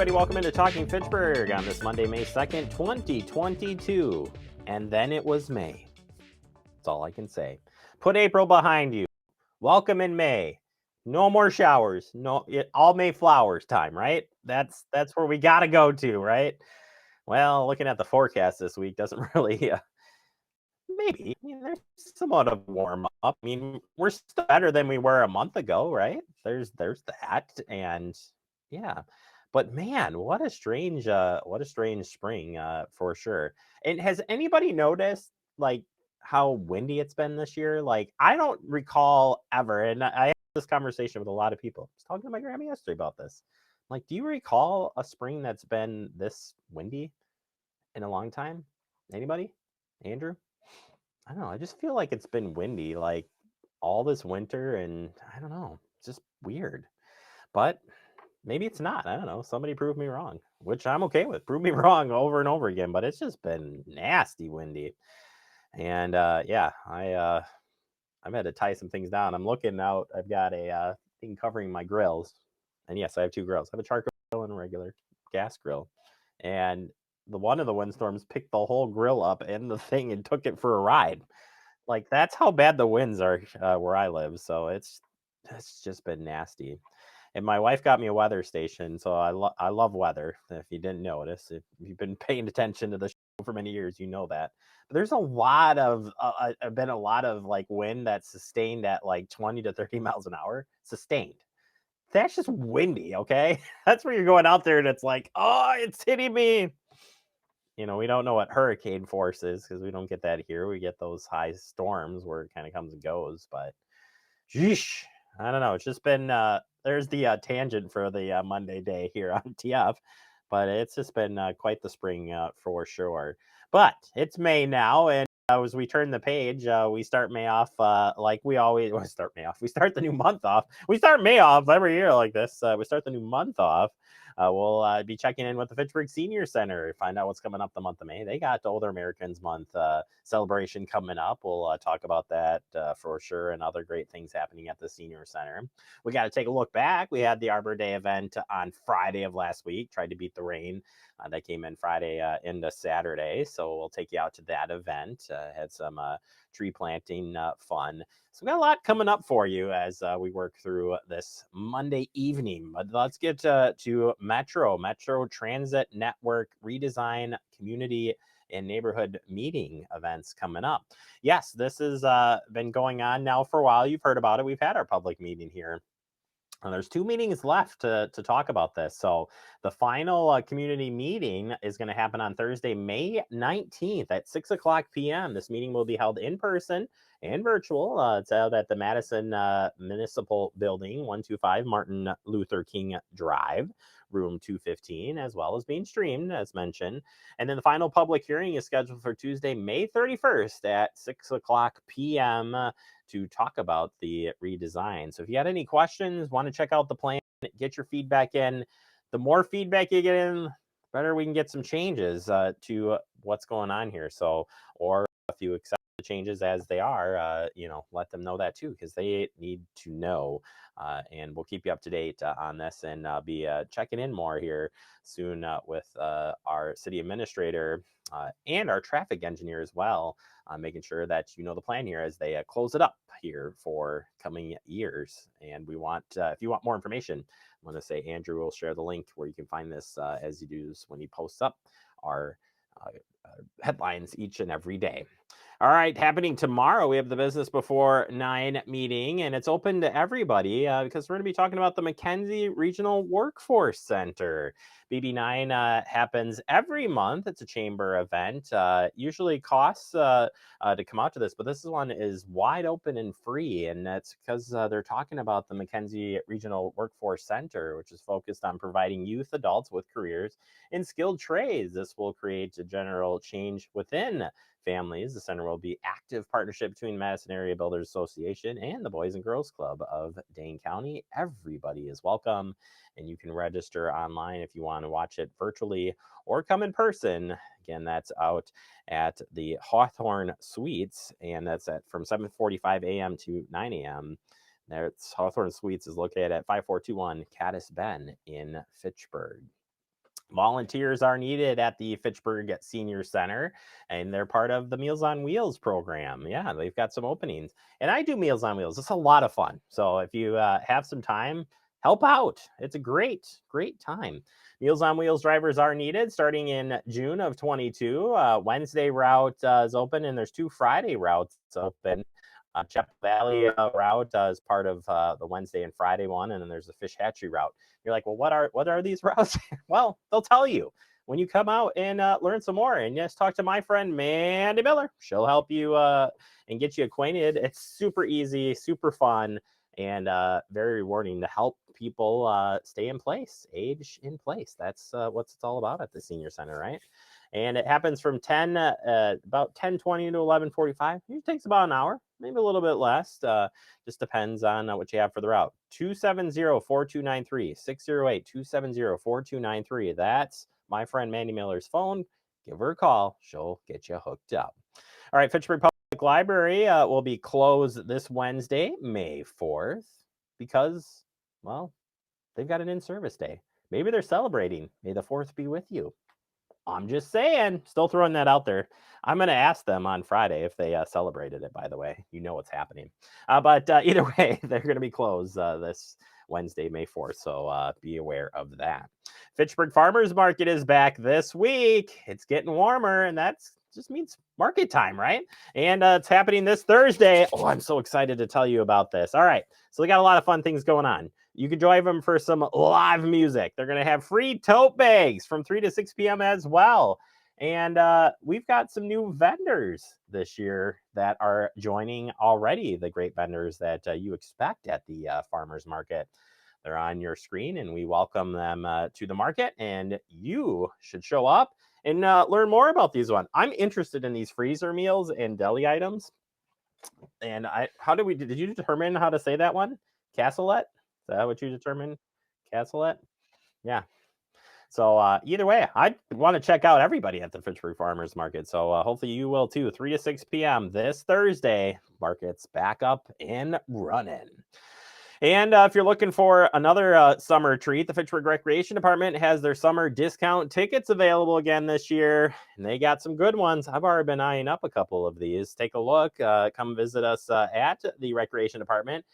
everybody. Welcome into Talking Fitchburg on this Monday, May 2nd, 2022. And then it was May. That's all I can say. Put April behind you. Welcome in May. No more showers. All May flowers time, right? That's where we got to go to, right? Well, looking at the forecast this week doesn't really maybe. I mean, there's somewhat of warm up. I mean, we're still better than we were a month ago, right? There's that, and yeah. But man, what a strange spring for sure. And has anybody noticed like how windy it's been this year? Like I don't recall ever, and I had this conversation with a lot of people. I was talking to my grandma yesterday about this. Like, do you recall a spring that's been this windy in a long time? Anybody? Andrew? I don't know. I just feel like it's been windy like all this winter, and I don't know. It's just weird. But maybe it's not. I don't know. Somebody prove me wrong, which I'm okay with. Prove me wrong over and over again. But it's just been nasty windy. And yeah, I've had to tie some things down. I'm looking out. I've got a thing covering my grills, and yes, I have two grills. I have a charcoal grill and a regular gas grill, and one of the windstorms picked the whole grill up and the thing and took it for a ride. Like that's how bad the winds are where I live. So it's just been nasty. And my wife got me a weather station, so I love weather. If you didn't notice, if you've been paying attention to the show for many years, you know that. But there's been a lot of like wind that's sustained at like 20 to 30 miles an hour, sustained. That's just windy, okay? That's where you're going out there and it's like, oh, it's hitting me. We don't know what hurricane force is because we don't get that here. We get those high storms where it kind of comes and goes. But, sheesh, I don't know. It's just been there's the tangent for the Monday day here on TF, but it's just been quite the spring for sure. But it's May now, and as we turn the page, we start May off like we always start May off. We start the new month off. We start May off every year like this. We start the new month off. We'll be checking in with the Fitchburg Senior Center, find out what's coming up the month of May. They got Older Americans Month celebration coming up. We'll talk about that for sure, and other great things happening at the Senior Center. We got to take a look back. We had the Arbor Day event on Friday of last week, tried to beat the rain. That came in Friday into Saturday, so we'll take you out to that event. Had some tree planting fun. So we got a lot coming up for you as we work through this Monday evening. But let's get to Metro Transit Network redesign, community and neighborhood meeting events coming up. Yes, this has been going on now for a while. You've heard about it. We've had our public meeting here. There's 2 meetings left to talk about this. So the final community meeting is going to happen on Thursday, May 19th at 6 o'clock p.m. This meeting will be held in person and virtual. It's out at the Madison Municipal Building, 125 Martin Luther King Drive, room 215, as well as being streamed, as mentioned. And then the final public hearing is scheduled for Tuesday, May 31st at 6 o'clock p.m. to talk about the redesign. So if you had any questions, want to check out the plan, get your feedback in. The more feedback you get in, the better we can get some changes to what's going on here. So, or if you accept the changes as they are, let them know that too, because they need to know. And we'll keep you up to date on this, and be checking in more here soon with our city administrator and our traffic engineer as well, making sure that you know the plan here as they close it up here for coming years. And we want, if you want more information, I'm going to say Andrew will share the link where you can find this as he does when he posts up our headlines each and every day. All right, happening tomorrow, we have the Business Before 9 meeting, and it's open to everybody because we're going to be talking about the Mckenzie Regional Workforce Center. BB9 happens every month. It's a chamber event. Usually costs to come out to this, but this one is wide open and free, and that's because they're talking about the Mckenzie Regional Workforce Center, which is focused on providing youth adults with careers in skilled trades. This will create a general change within families. The center will be active partnership between Madison Area Builders Association and the Boys and Girls Club of Dane County. Everybody is welcome, and you can register online if you want to watch it virtually or come in person. Again, that's out at the Hawthorne Suites, and that's from 7:45 a.m. to 9 a.m. Hawthorne Suites is located at 5421 Caddis Bend in Fitchburg. Volunteers are needed at the Fitchburg Senior Center, and they're part of the Meals on Wheels program. Yeah, they've got some openings. And I do Meals on Wheels. It's a lot of fun. So if you have some time, help out. It's a great time. Meals on Wheels drivers are needed starting in June of 22. Wednesday route is open, and there's 2 Friday routes open. Chapel Valley route is part of the Wednesday and Friday one, and then there's the Fish Hatchery route. You're like, well, what are these routes? Well, they'll tell you when you come out and learn some more. And yes, talk to my friend Mandy Miller. She'll help you and get you acquainted. It's super easy, super fun, and very rewarding to help people stay in place, age in place. That's what it's all about at the Senior Center, right? And it happens from about 10:20 to 11:45. It takes about an hour, maybe a little bit less. Just depends on what you have for the route. 270-4293, 608-270-4293. That's my friend Mandy Miller's phone. Give her a call. She'll get you hooked up. All right, Fitchburg Public Library will be closed this Wednesday, May 4th, because, well, they've got an in-service day. Maybe they're celebrating. May the 4th be with you. I'm just saying, still throwing that out there. I'm going to ask them on Friday if they celebrated it, by the way. You know what's happening. But either way, they're going to be closed this Wednesday, May 4th. So be aware of that. Fitchburg Farmers Market is back this week. It's getting warmer, and that's just means market time, right? And it's happening this Thursday. Oh, I'm so excited to tell you about this. All right. So we got a lot of fun things going on. You can join them for some live music. They're going to have free tote bags from 3 to 6 p.m. as well. And we've got some new vendors this year that are joining already, the great vendors that you expect at the farmers market. They're on your screen, and we welcome them to the market, and you should show up and learn more about these ones. I'm interested in these freezer meals and deli items. And did you determine how to say that one? Cassolet? Is that what you determined? Cassolet? Yeah. So either way, I want to check out everybody at the Fitchburg Farmers Market. So hopefully you will too. 3 to 6 p.m. this Thursday. Market's back up and running. And if you're looking for another summer treat, the Fitchburg Recreation Department has their summer discount tickets available again this year. And they got some good ones. I've already been eyeing up a couple of these. Take a look. Come visit us at the Recreation Department.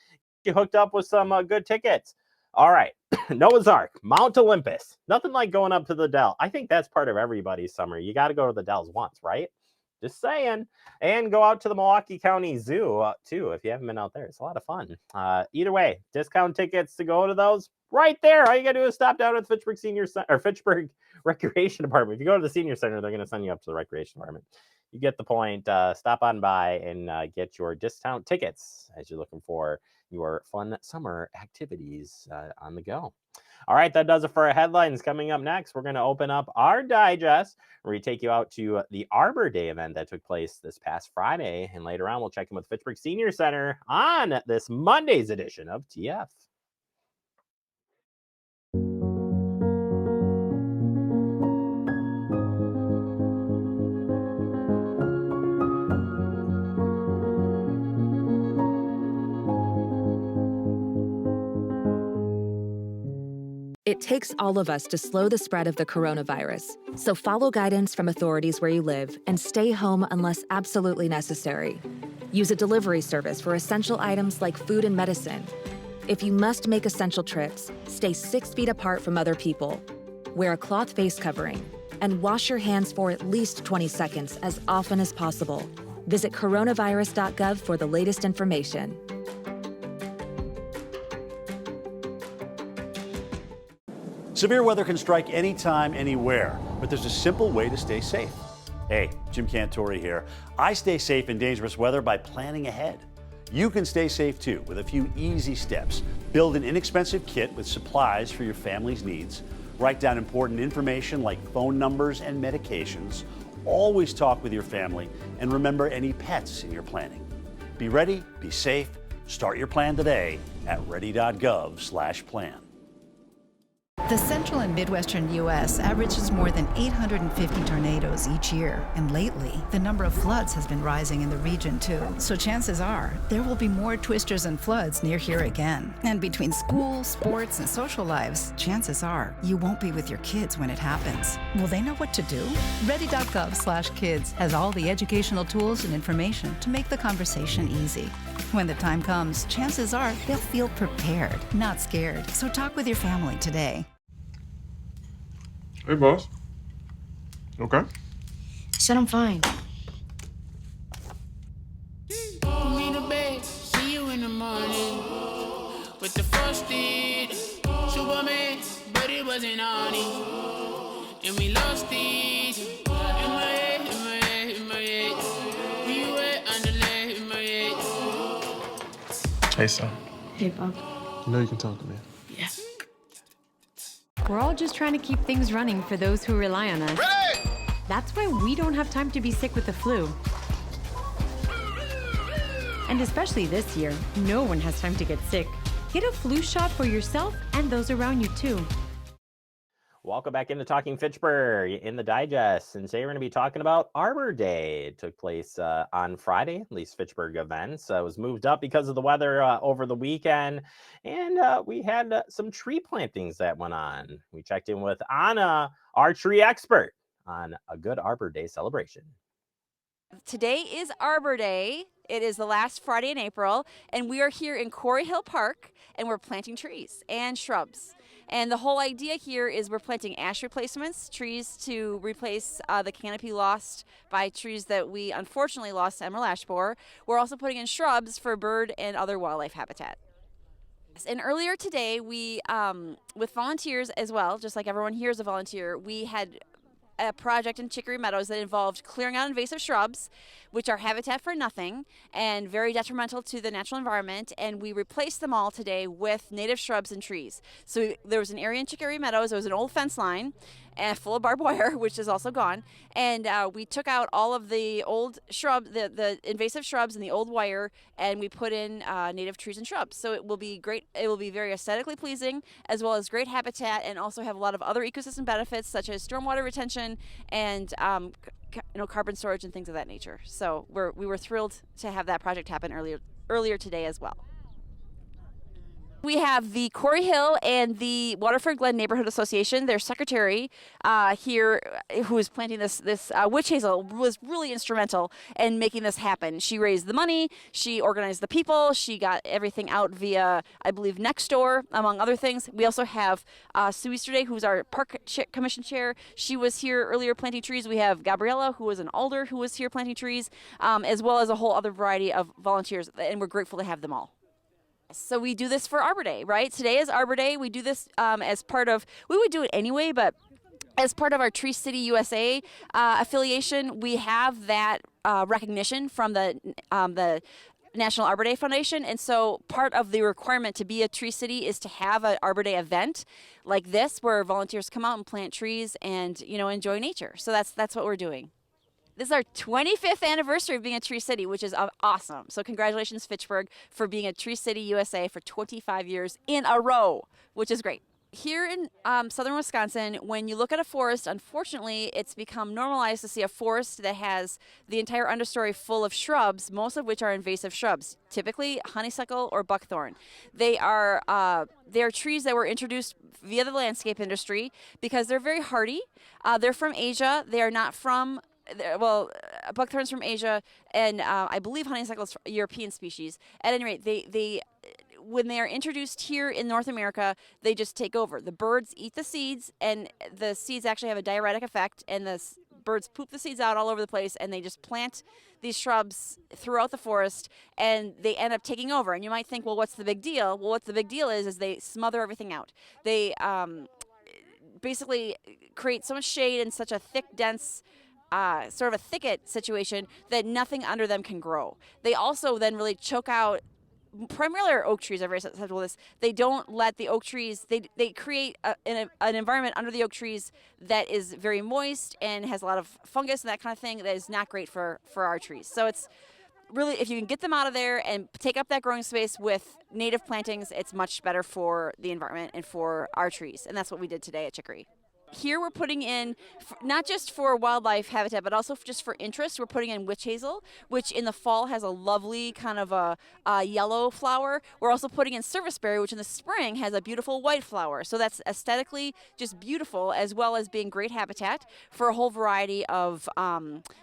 Get hooked up with some good tickets. All right. Noah's Ark, Mount Olympus. Nothing like going up to the Dell. I think that's part of everybody's summer. You got to go to the Dells once, right? Just saying. And go out to the Milwaukee County Zoo, too, if you haven't been out there. It's a lot of fun. Either way, discount tickets to go to those right there. All you got to do is stop down at the Fitchburg Recreation Department. If you go to the Senior Center, they're going to send you up to the Recreation Department. You get the point. Stop on by and get your discount tickets as you're looking for your fun summer activities on the go. All right, that does it for our headlines. Coming up next, we're going to open up our digest where we take you out to the Arbor Day event that took place this past Friday. And later on, we'll check in with Fitchburg Senior Center on this Monday's edition of TF. It takes all of us to slow the spread of the coronavirus, so follow guidance from authorities where you live and stay home unless absolutely necessary. Use a delivery service for essential items like food and medicine. If you must make essential trips, stay 6 feet apart from other people. Wear a cloth face covering and wash your hands for at least 20 seconds as often as possible. Visit coronavirus.gov for the latest information. Severe weather can strike anytime, anywhere, but there's a simple way to stay safe. Hey, Jim Cantore here. I stay safe in dangerous weather by planning ahead. You can stay safe too with a few easy steps. Build an inexpensive kit with supplies for your family's needs. Write down important information like phone numbers and medications. Always talk with your family and remember any pets in your planning. Be ready, be safe. Start your plan today at ready.gov/plan. The central and midwestern U.S. averages more than 850 tornadoes each year, and lately, the number of floods has been rising in the region too. So chances are, there will be more twisters and floods near here again. And between school, sports, and social lives, chances are, you won't be with your kids when it happens. Will they know what to do? Ready.gov/kids has all the educational tools and information to make the conversation easy. When the time comes, chances are they'll feel prepared, not scared. So talk with your family today. Hey, boss. Okay. Said I'm fine. Me to bed, see you in the morning. With the first date, Superman, but it wasn't on it. And we lost it. In my head, in my head, in my head. We were underlay in my head. Hey, son. Hey, Bob. You know you can talk to me. Yeah. We're all just trying to keep things running for those who rely on us. Ready! That's why we don't have time to be sick with the flu. And especially this year, no one has time to get sick. Get a flu shot for yourself and those around you too. Welcome back into Talking Fitchburg in the digest. And today we're going to be talking about Arbor Day. It took place on Friday, at least Fitchburg events. It was moved up because of the weather over the weekend. And we had some tree plantings that went on. We checked in with Anna, our tree expert, on a good Arbor Day celebration. Today is Arbor Day. It is the last Friday in April, and we are here in Quarry Hill Park, and we're planting trees and shrubs. And the whole idea here is we're planting ash replacements, trees to replace the canopy lost by trees that we unfortunately lost to emerald ash borer. We're also putting in shrubs for bird and other wildlife habitat. And earlier today, we, with volunteers as well, just like everyone here is a volunteer, we had a project in Chicory Meadows that involved clearing out invasive shrubs, which are habitat for nothing and very detrimental to the natural environment, and we replaced them all today with native shrubs and trees. So there was an area in Chicory Meadows, there was an old fence line full of barbed wire, which is also gone, and we took out all of the old shrub, the invasive shrubs and the old wire, and we put in native trees and shrubs. So it will be great. It will be very aesthetically pleasing, as well as great habitat, and also have a lot of other ecosystem benefits such as stormwater retention and carbon storage and things of that nature. So we were thrilled to have that project happen earlier today as well. We have the Quarry Hill and the Waterford Glen Neighborhood Association. Their secretary here, who is planting this witch hazel, was really instrumental in making this happen. She raised the money, she organized the people, she got everything out via, I believe, Nextdoor, among other things. We also have Sue Easterday, who's our Park Commission chair. She was here earlier planting trees. We have Gabriella, who was an alder, who was here planting trees, as well as a whole other variety of volunteers, and we're grateful to have them all. So we do this for Arbor Day, right? Today is Arbor Day. We do this as part of, we would do it anyway, but as part of our Tree City USA affiliation, we have that recognition from the National Arbor Day Foundation. And so part of the requirement to be a Tree City is to have an Arbor Day event like this, where volunteers come out and plant trees and, enjoy nature. So that's what we're doing. This is our 25th anniversary of being a Tree City, which is awesome. So congratulations, Fitchburg, for being a Tree City USA for 25 years in a row, which is great. Here in southern Wisconsin, when you look at a forest, unfortunately, it's become normalized to see a forest that has the entire understory full of shrubs, most of which are invasive shrubs, typically honeysuckle or buckthorn. They are trees that were introduced via the landscape industry because they're very hardy. They're from Asia. They are not from buckthorn's from Asia, and I believe honeysuckle is a European species. At any rate, they when they are introduced here in North America, they just take over. The birds eat the seeds, and the seeds actually have a diuretic effect, and the birds poop the seeds out all over the place, and they just plant these shrubs throughout the forest, and they end up taking over. And you might think, well, what's the big deal? Well, what the big deal is they smother everything out. They basically create so much shade and such a thick, dense sort of a thicket situation that nothing under them can grow. They also then really choke out, primarily our oak trees are very susceptible to this. They don't let the oak trees, they create an environment under the oak trees that is very moist and has a lot of fungus and that kind of thing that is not great for our trees. So really, if you can get them out of there and take up that growing space with native plantings, it's much better for the environment and for our trees. And that's what we did today at Chicory. Here we're putting in, not just for wildlife habitat, but also just for interest, we're putting in witch hazel, which in the fall has a lovely kind of a yellow flower. We're also putting in serviceberry, which in the spring has a beautiful white flower. So that's aesthetically just beautiful, as well as being great habitat for a whole variety of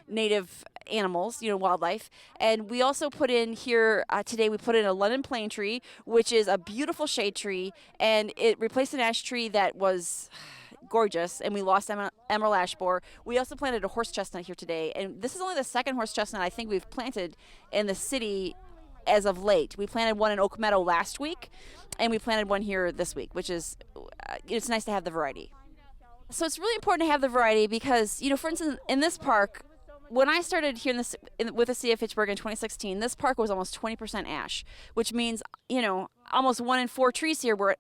native animals, wildlife. And we also put in here, today we put in a London plane tree, which is a beautiful shade tree, and it replaced an ash tree that was gorgeous, and we lost emerald ash borer. We also planted a horse chestnut here today, and this is only the second horse chestnut I think we've planted in the city as of late. We planted one in Oak Meadow last week, and we planted one here this week, which is, it's nice to have the variety. So it's really important to have the variety because, for instance, in this park, when I started here with the city of Fitchburg in 2016, this park was almost 20% ash, which means, almost 1 in 4 trees here were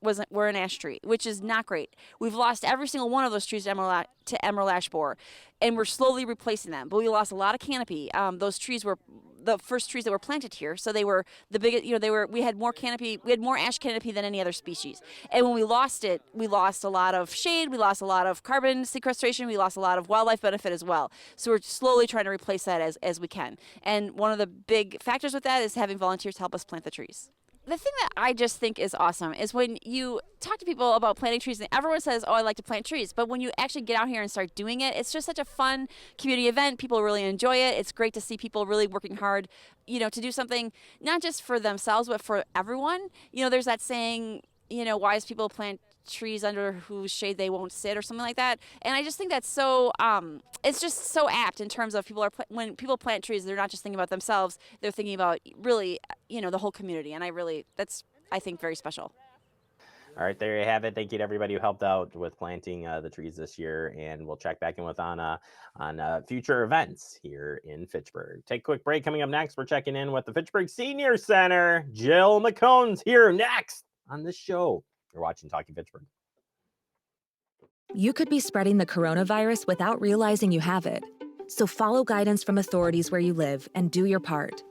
an ash tree, which is not great. We've lost every single one of those trees to emerald ash borer, and we're slowly replacing them. But we lost a lot of canopy. Those trees were the first trees that were planted here, so they were the biggest. We had more canopy. We had more ash canopy than any other species. And when we lost it, we lost a lot of shade. We lost a lot of carbon sequestration. We lost a lot of wildlife benefit as well. So we're slowly trying to replace that as we can. And one of the big factors with that is having volunteers help us plant the trees. The thing that I just think is awesome is when you talk to people about planting trees, and everyone says, oh, I like to plant trees. But when you actually get out here and start doing it, it's just such a fun community event. People really enjoy it. It's great to see people really working hard, to do something not just for themselves, but for everyone. There's that saying, wise people plant trees under whose shade they won't sit or something like that. And I just think that's so, it's just so apt in terms of when people plant trees, they're not just thinking about themselves, they're thinking about really, the whole community. And that's, I think, very special. All right, there you have it. Thank you to everybody who helped out with planting the trees this year, and we'll check back in with on future events here in Fitchburg. Take a quick break. Coming up next, we're checking in with the Fitchburg Senior Center. Jill McCone's here next on this show. You're watching Talking Fitchburg. You could be spreading the coronavirus without realizing you have it. So follow guidance from authorities where you live and do your part.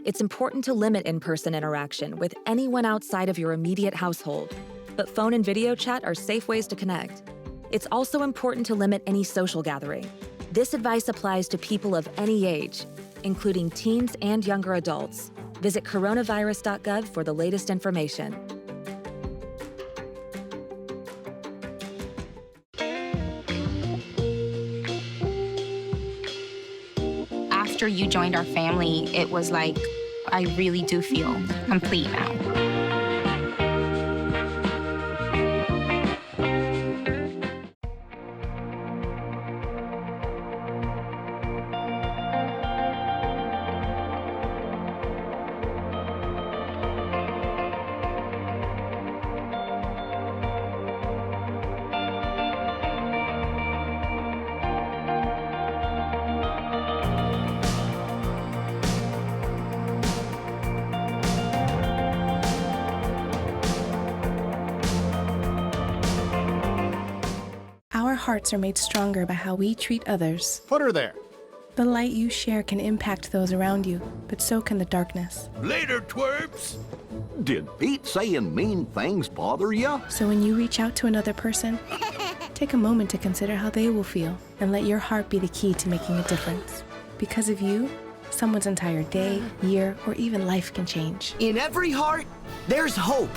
It's important to limit in-person interaction with anyone outside of your immediate household, but phone and video chat are safe ways to connect. It's also important to limit any social gathering. This advice applies to people of any age, including teens and younger adults. Visit coronavirus.gov for the latest information. After you joined our family, it was like, I really do feel complete now. Our hearts are made stronger by how we treat others. Put her there. The light you share can impact those around you, but so can the darkness. Later, twerps. Did Pete saying mean things bother you? So when you reach out to another person, take a moment to consider how they will feel and let your heart be the key to making a difference. Because of you, someone's entire day, year, or even life can change. In every heart, there's hope.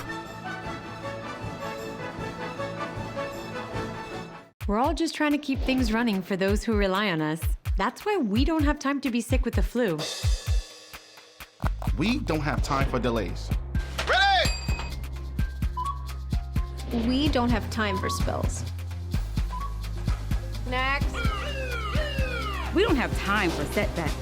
We're all just trying to keep things running for those who rely on us. That's why we don't have time to be sick with the flu. We don't have time for delays. Ready! We don't have time for spills. Next. We don't have time for setbacks.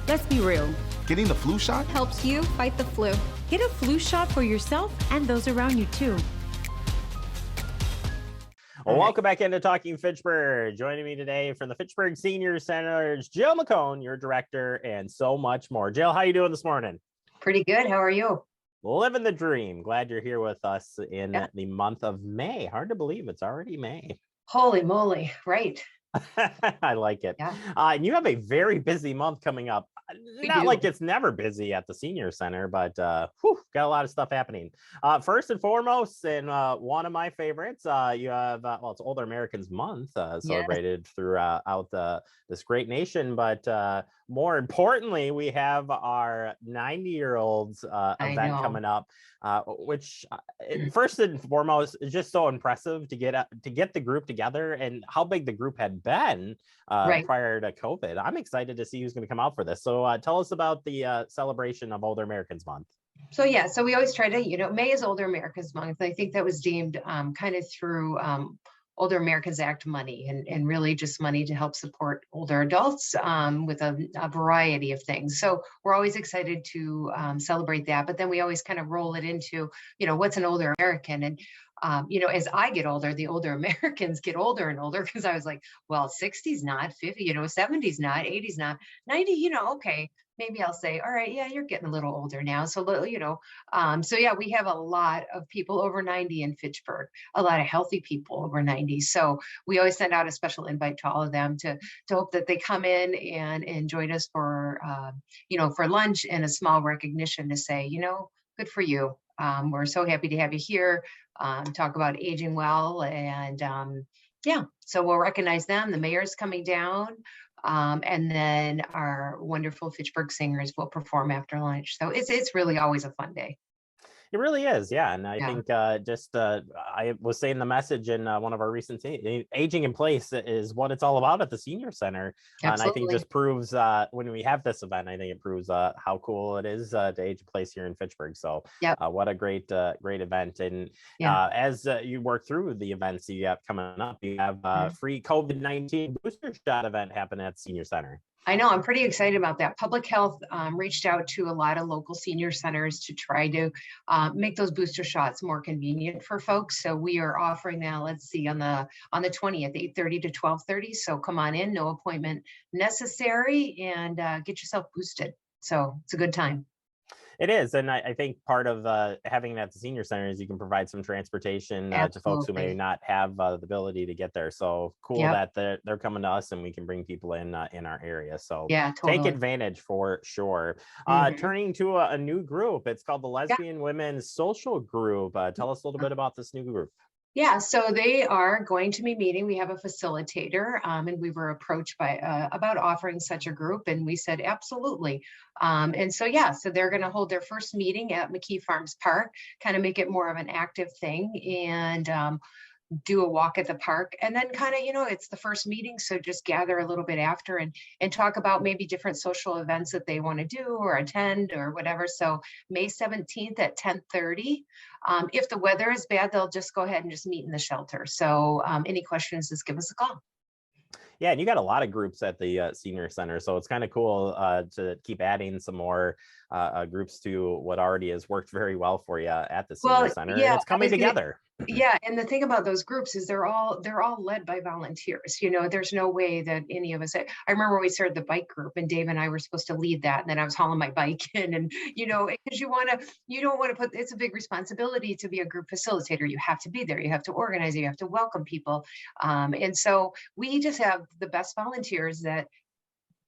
Let's be real. Getting the flu shot helps you fight the flu. Get a flu shot for yourself and those around you too. Well, welcome back into Talking Fitchburg. Joining me today from the Fitchburg Senior Center is Jill McCone, your director, and so much more. Jill, how you doing this morning? Pretty good. How are you? Living the dream. Glad you're here with us in the month of May. Hard to believe it's already May. Holy moly, right. I like it. Yeah. And you have a very busy month coming up. Not like it's never busy at the senior center, but got a lot of stuff happening. First and foremost, and one of my favorites, you have it's Older Americans Month, celebrated throughout this great nation. But more importantly, we have our 90-year-olds event coming up, which first and foremost is just so impressive to get the group together and how big the group had been prior to COVID. I'm excited to see who's going to come out for this. So tell us about the celebration of Older Americans Month. So we always try to, May is Older Americans Month. I think that was deemed kind of through Older Americans Act money and really just money to help support older adults with a variety of things. So we're always excited to celebrate that, but then we always kind of roll it into, what's an older American? And as I get older, the older Americans get older and older, because I was like, well, 60's not, 50, 70's not, 80's not, 90, okay, maybe I'll say, all right, yeah, you're getting a little older now. So, we have a lot of people over 90 in Fitchburg, a lot of healthy people over 90. So we always send out a special invite to all of them to hope that they come in and join us for lunch and a small recognition to say, good for you. We're so happy to have you here. Talk about aging well. And so we'll recognize them. The mayor's coming down. And then our wonderful Fitchburg singers will perform after lunch. So it's really always a fun day. It really is, yeah. And I think I was saying the message in one of our recent aging in place is what it's all about at the senior center. And I think just proves when we have this event, I think it proves how cool it is to age in place here in Fitchburg. So what a great event. And as you work through the events you have coming up, you have free COVID-19 booster shot event happening at the senior center. I know, I'm pretty excited about that. Public Health reached out to a lot of local senior centers to try to make those booster shots more convenient for folks. So we are offering that, let's see, on the 20th, 8:30 to 12:30. So come on in, no appointment necessary, and get yourself boosted. So it's a good time. It is. And I think part of having it at the senior center is you can provide some transportation to folks who may not have the ability to get there. So cool that they're coming to us and we can bring people in our area. So take advantage for sure. Turning to a new group. It's called the Lesbian Women's Social Group. Tell us a little bit about this new group. Yeah, so they are going to be meeting. We have a facilitator, and we were approached by about offering such a group, and we said absolutely. So they're going to hold their first meeting at McKee Farms Park, kind of make it more of an active thing, and do a walk at the park, and then kind of, it's the first meeting, so just gather a little bit after and talk about maybe different social events that they want to do or attend or whatever. So May 17th at 10:30. If the weather is bad, they'll just go ahead and just meet in the shelter. So any questions, just give us a call. Yeah, and you got a lot of groups at the senior center, so it's kind of cool to keep adding some more groups to what already has worked very well for you at the senior center, and it's coming together. Yeah, and the thing about those groups is they're all led by volunteers. There's no way that any of us. I remember we started the bike group, and Dave and I were supposed to lead that, and then I was hauling my bike in, and because you don't want to put. It's a big responsibility to be a group facilitator. You have to be there. You have to organize. You have to welcome people, and so we just have the best volunteers that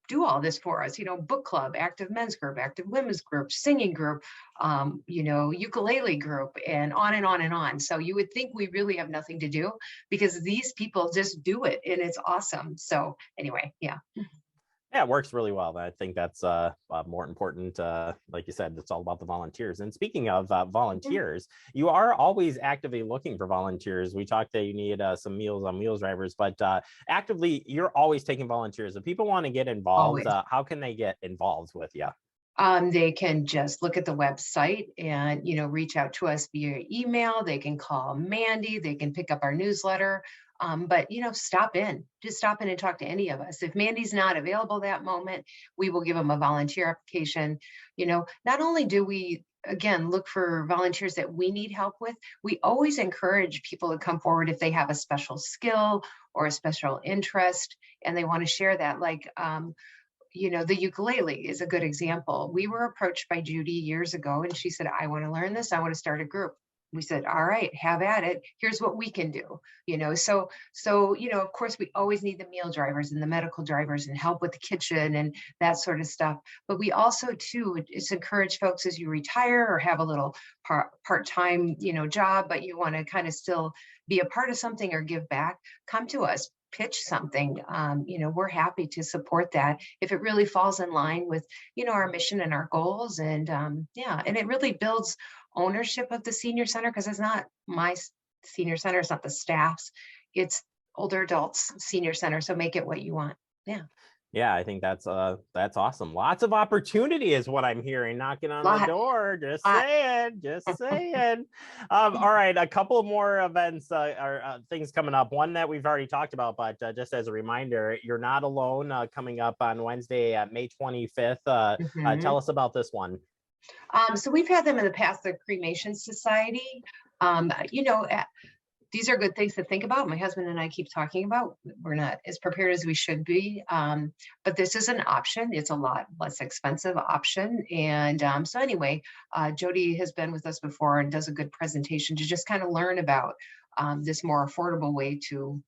do all this for us, book club, active men's group, active women's group, singing group, ukulele group, and on and on and on. So you would think we really have nothing to do because these people just do it, and it's awesome. So anyway, yeah. Yeah, it works really well. I think that's more important. Like you said, it's all about the volunteers. And speaking of volunteers, you are always actively looking for volunteers. We talked that you need some Meals on Wheels drivers, but actively, you're always taking volunteers. If people want to get involved, how can they get involved with you? They can just look at the website and, reach out to us via email. They can call Mandy. They can pick up our newsletter. But stop in and talk to any of us. If Mandy's not available that moment, we will give them a volunteer application. Not only do we, again, look for volunteers that we need help with, we always encourage people to come forward if they have a special skill or a special interest and they want to share that. Like, the ukulele is a good example. We were approached by Judy years ago and she said, I want to learn this. I want to start a group. we said, all right, have at it. Here's what we can do, So, of course, we always need the meal drivers and the medical drivers and help with the kitchen and that sort of stuff. But we also, too, just encourage folks as you retire or have a little part-time, job, but you want to kind of still be a part of something or give back, come to us. Pitch something, we're happy to support that if it really falls in line with, our mission and our goals. And and it really builds ownership of the senior center, because it's not my senior center, it's not the staff's, it's older adults senior center. So make it what you want. Yeah, I think that's awesome. Lots of opportunity is what I'm hearing knocking on the door. Just saying. All right, a couple more events or things coming up. One that we've already talked about, but just as a reminder, you're not alone coming up on Wednesday at May 25th. Tell us about this one. So we've had them in the past, the Cremation Society. These are good things to think about. My husband and I keep talking about. We're not as prepared as we should be, but this is an option. It's a lot less expensive option. And so anyway, Jody has been with us before and does a good presentation to just kind of learn about this more affordable way to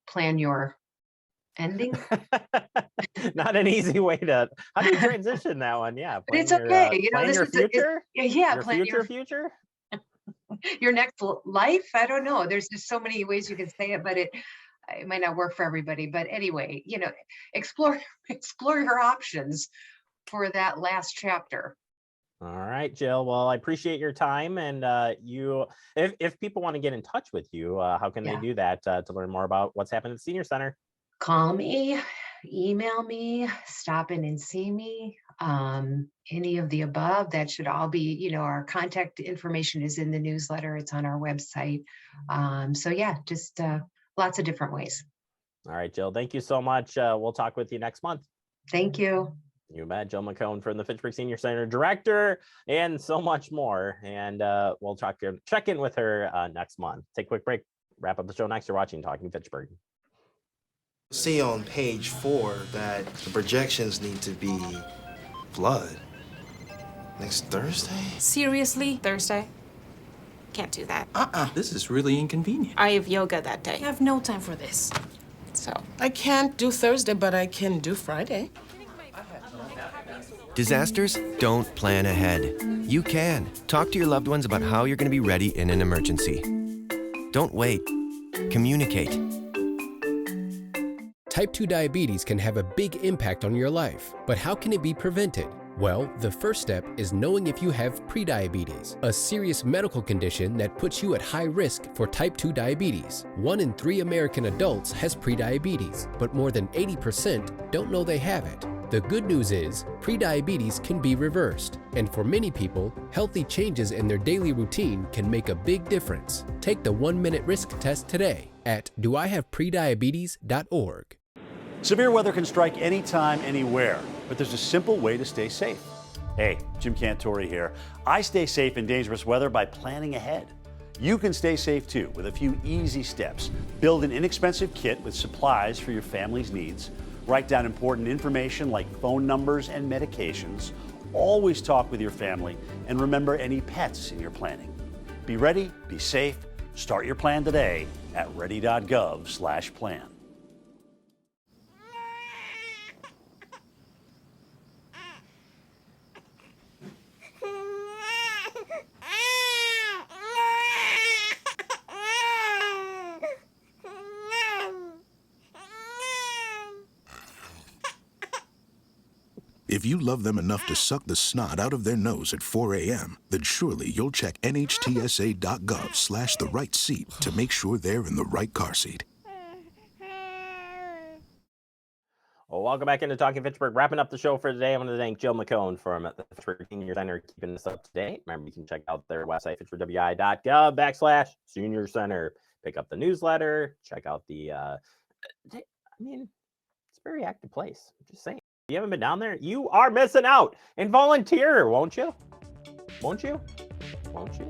plan your ending. Not an easy way to. How do you transition that one? Yeah, but it's okay. Plan this your is future. Plan your future. Your next life. I don't know. There's just so many ways you can say it, but it might not work for everybody. But anyway, explore your options for that last chapter. All right, Jill. Well, I appreciate your time, and if people want to get in touch with you, how can they do that to learn more about what's happening at the Senior Center? Call me, email me, stop in and see me. Any of the above. That should all be, our contact information is in the newsletter. It's on our website. So yeah, just lots of different ways. All right, Jill, thank you so much. We'll talk with you next month. Thank you. You bet. Jill McCone from the Fitchburg Senior Center Director, and so much more. And we'll check in with her next month. Take a quick break. Wrap up the show next. You're watching Talking Fitchburg. See on page 4 that the projections need to be flood. Next Thursday? Seriously? Thursday? Can't do that. This is really inconvenient. I have yoga that day. I have no time for this. So. I can't do Thursday, but I can do Friday. Disasters don't plan ahead. You can. Talk to your loved ones about how you're going to be ready in an emergency. Don't wait. Communicate. Type 2 diabetes can have a big impact on your life, but how can it be prevented? Well, the first step is knowing if you have prediabetes, a serious medical condition that puts you at high risk for type 2 diabetes. 1 in 3 American adults has prediabetes, but more than 80% don't know they have it. The good news is, prediabetes can be reversed, and for many people, healthy changes in their daily routine can make a big difference. Take the 1-minute risk test today at doihaveprediabetes.org. Severe weather can strike anytime, anywhere, but there's a simple way to stay safe. Hey, Jim Cantore here. I stay safe in dangerous weather by planning ahead. You can stay safe too with a few easy steps. Build an inexpensive kit with supplies for your family's needs. Write down important information like phone numbers and medications. Always talk with your family, and remember any pets in your planning. Be ready, be safe. Start your plan today at ready.gov/plan. If you love them enough to suck the snot out of their nose at 4 a.m., then surely you'll check nhtsa.gov/the-right seat to make sure they're in the right car seat. Well, welcome back into Talking Fitchburg. Wrapping up the show for today, I want to thank Jill McCone from the Fitchburg Senior Center keeping us up to date. Remember, you can check out their website, fitchburgwi.gov/Senior Center. Pick up the newsletter. Check out the, it's a very active place. I'm just saying. If you haven't been down there, you are missing out. And volunteer, won't you? Won't you? Won't you?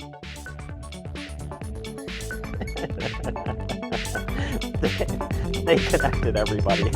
Stay connected, everybody.